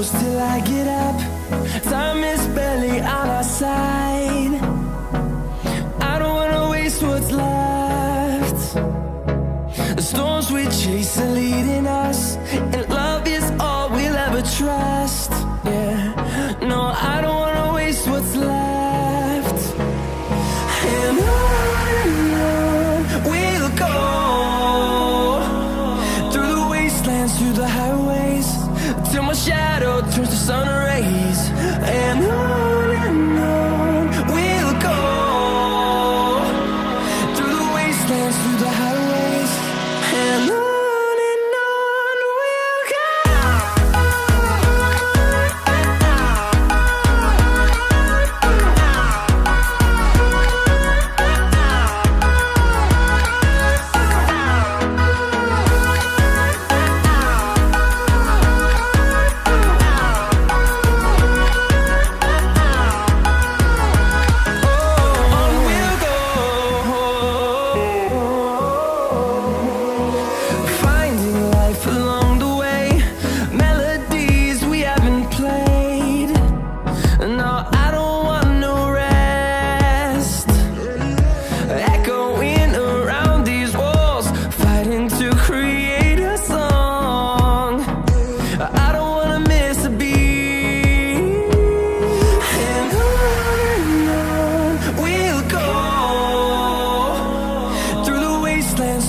close till I get up. Time is barely on our side. I don't wanna waste what's left. The storms we chase are leading us, and love is all we'll ever trust. Yeah, no, I don't wanna waste what's left. And on we'll go, through the wastelands, through the highways, till my shadow turns to sun rays. And on we'll go, through the wastelands, through the highways, and on we'll go.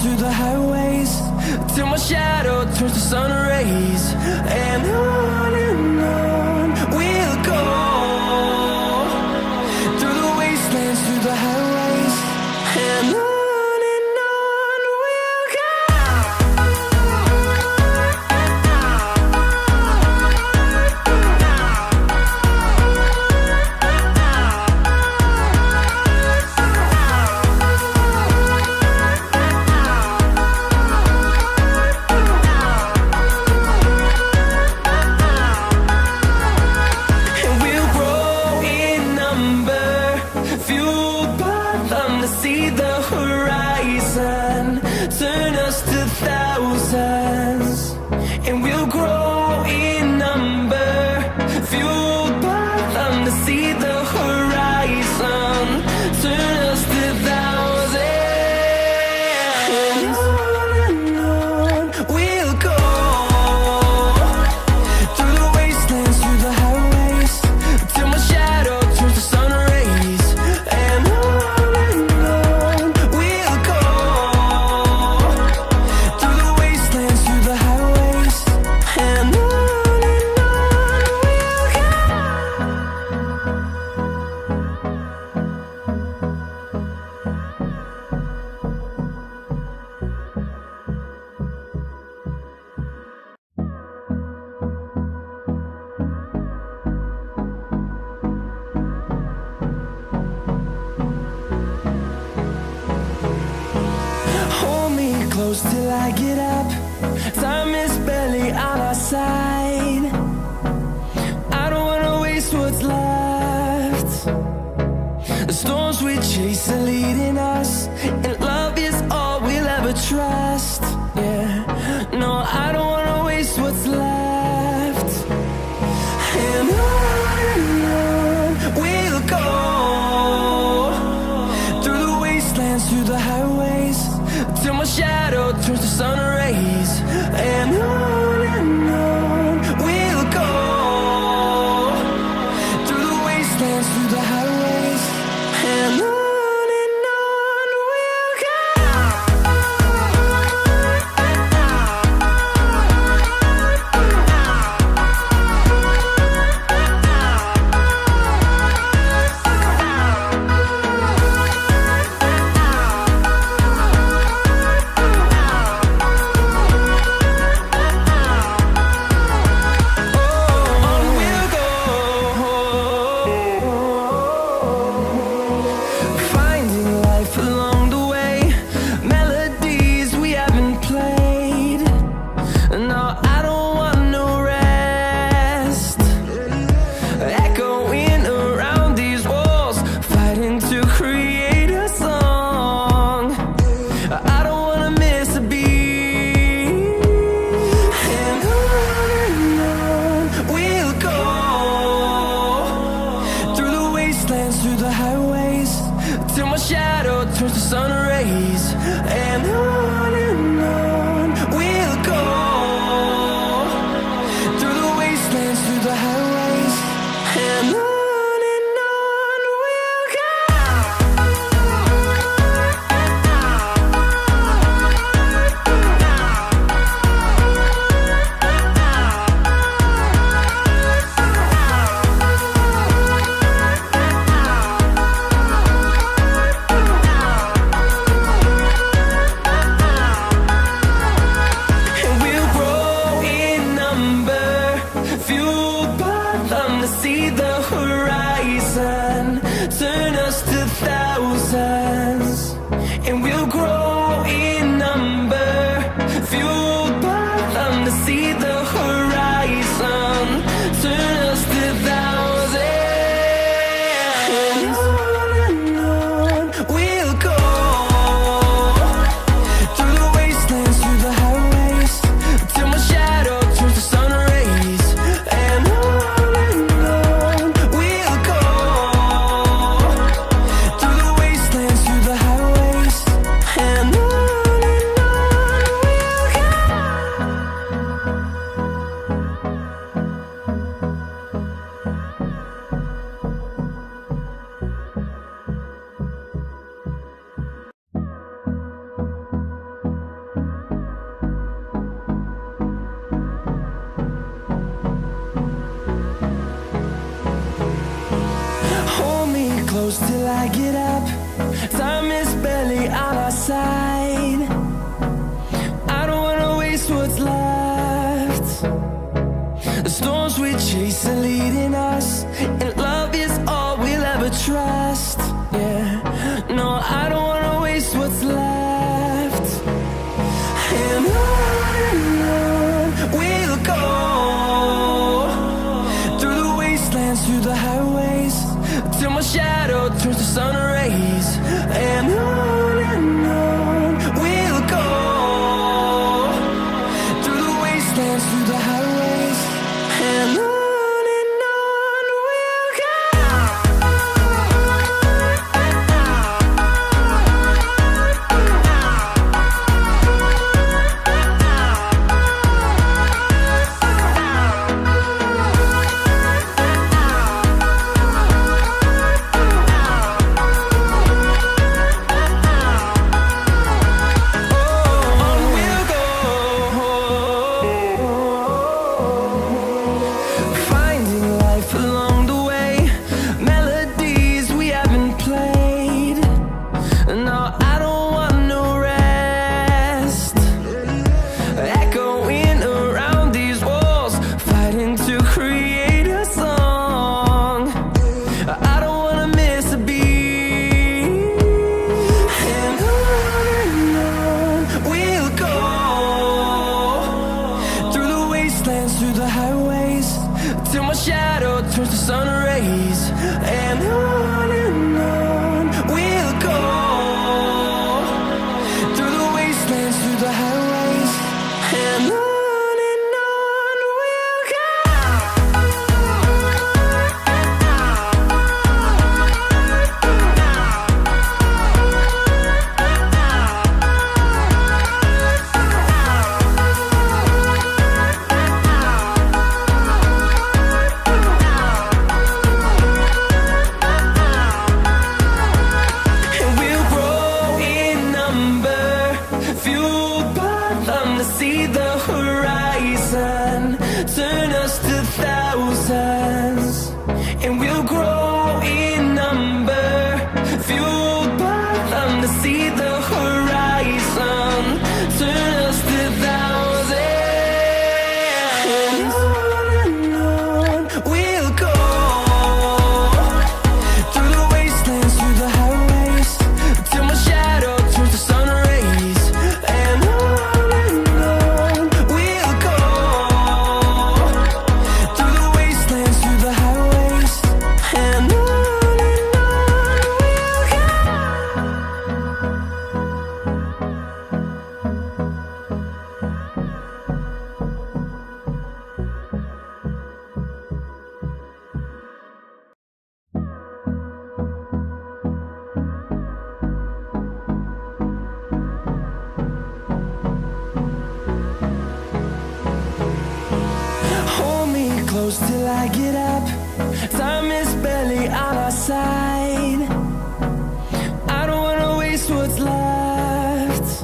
Through the highways, till my shadow turns to sun rays. And on we'll go, through the wastelands, through the highways, and on we'll go. See the horizon, turn us to thousands, and we'll grow in number, fueled by them to see the horizon, turn us to thousands. And on we'll go, through the wastelands, through the highways, till my shadow turns to sun rays. And close till I get up. Time is barely on our side. I don't wanna waste what's left. The storms we chase are leading us, and love is all we'll ever trust. Yeah, no, I don't wanna waste what's left. And on we'll go, through the wastelands, through the highways, till my shadow turns to sun rays. And on we'll go, through the wastelands, through the highways, and on we'll go. highways, till my shadow turns to sun rays. And on we'll go, through the wastelands, through the highways. And on we'll go. Turn us to thousands, and we'll grow in number, fueled by them to see the horizon. Turn us to thousands, and on we'll go, through the wastelands, through the highways, till my shadow turns to sun rays. And on we'll go, through the wastelands, through the highways. And on we'll go. Hold me close till I get up. Time is barely on our side. I don't wanna waste what's left. The storms we chase are leading us, and love is all we'll ever trust. Yeah, no, I don't wanna waste what's left. And on we'll go, through the wastelands, through the highways, till my shadow turns to sun rays. And on we'll go, through the wastelands, through the highways. And on we'll go. close till I get up. Time is barely on our side. I don't wanna waste what's left.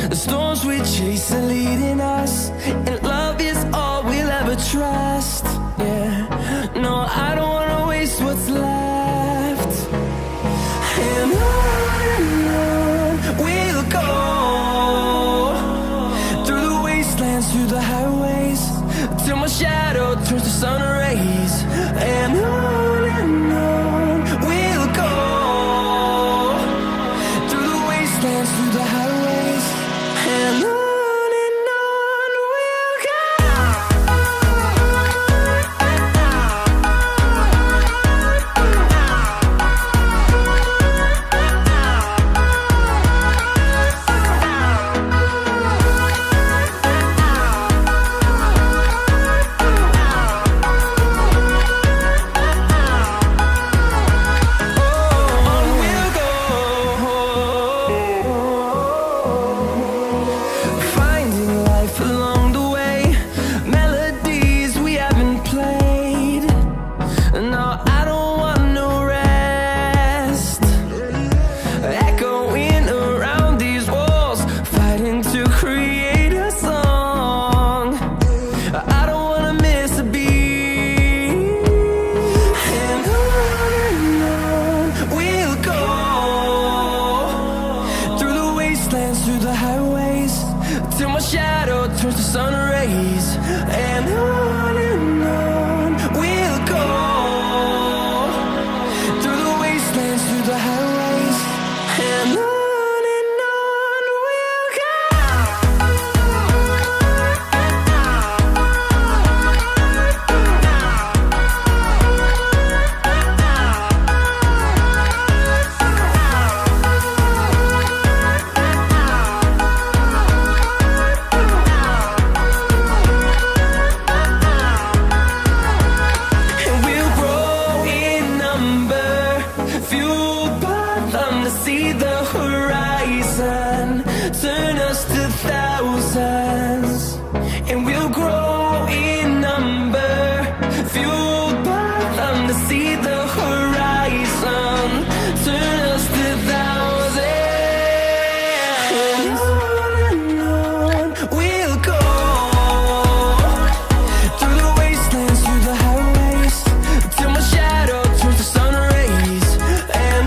The storms we chase are leading us, and love is all we'll ever trust. Yeah, no, I don't wanna waste what's left. And on we'll go, through the wastelands, through the highways, till my shadow turns to sun rays. And on we'll go, through the wastelands, through the highways, and on we'll go. Through the highways, till my shadow turns to sun rays. And on we'll go, through the wastelands, through the highways, and on we'll go. See the horizon, turn us to thousands, and we'll grow in number, fueled by them to see the horizon, turn us to thousands, and on we'll go, through the wastelands, through the highways, till my shadow turns to sun rays. And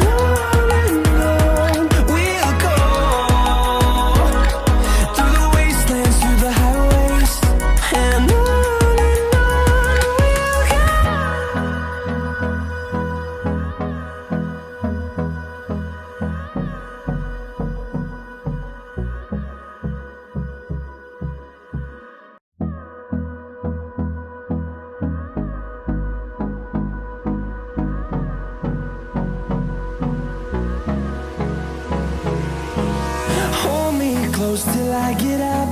close till I get up.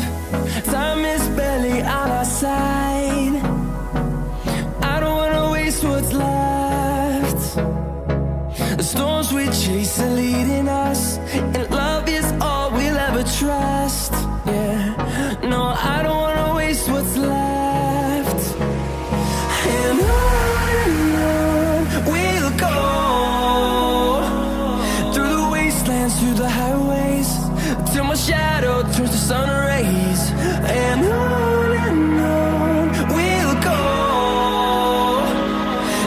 Time is barely on our side. I don't wanna waste what's left. The storms we chase are leading us, and love is all we'll ever trust. Yeah, no, I don't wanna waste what's left. And on we'll go, through the wastelands, through the highways, till my shadow turns to sun rays. And on we'll go,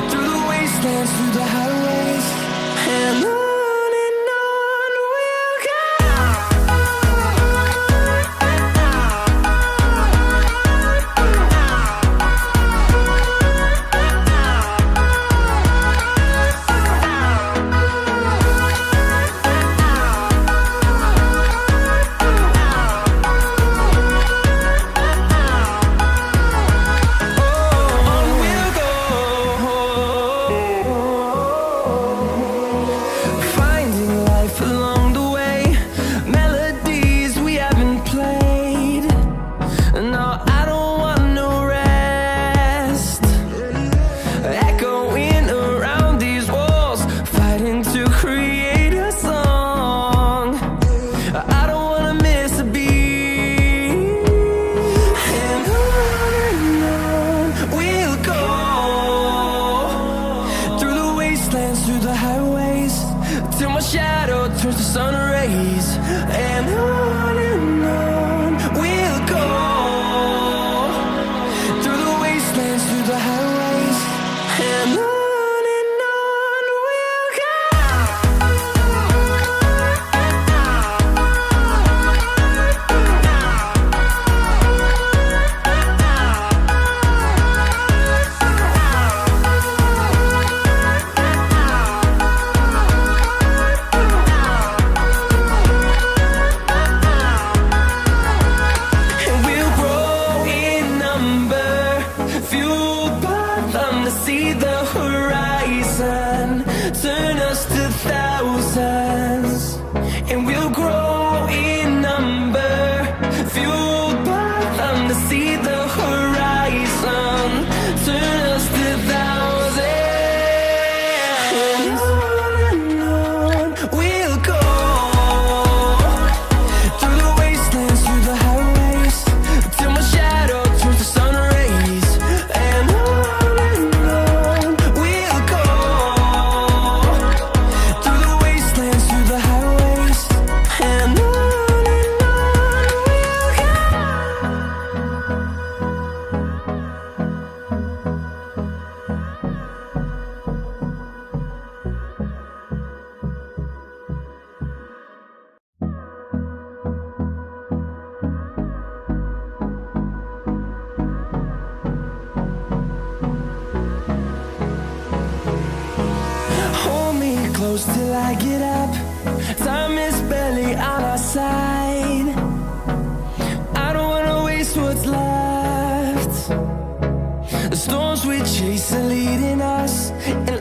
through the wastelands, through the highways, and on we'll go. wastelands, through the highways, till my shadow turns to sun rays. And on we'll go, through the wastelands, through the highways, and on we'll go. See the horizon turn us to thousands, and we'll grow in number, fueled by them to see the horizon turn us to thousands. And on we'll go, through the wastelands, through the highways, till my shadow turns to sun rays. And close till I get up. Time is barely on our side. I don't wanna waste what's left. The storms we chase are leading us, and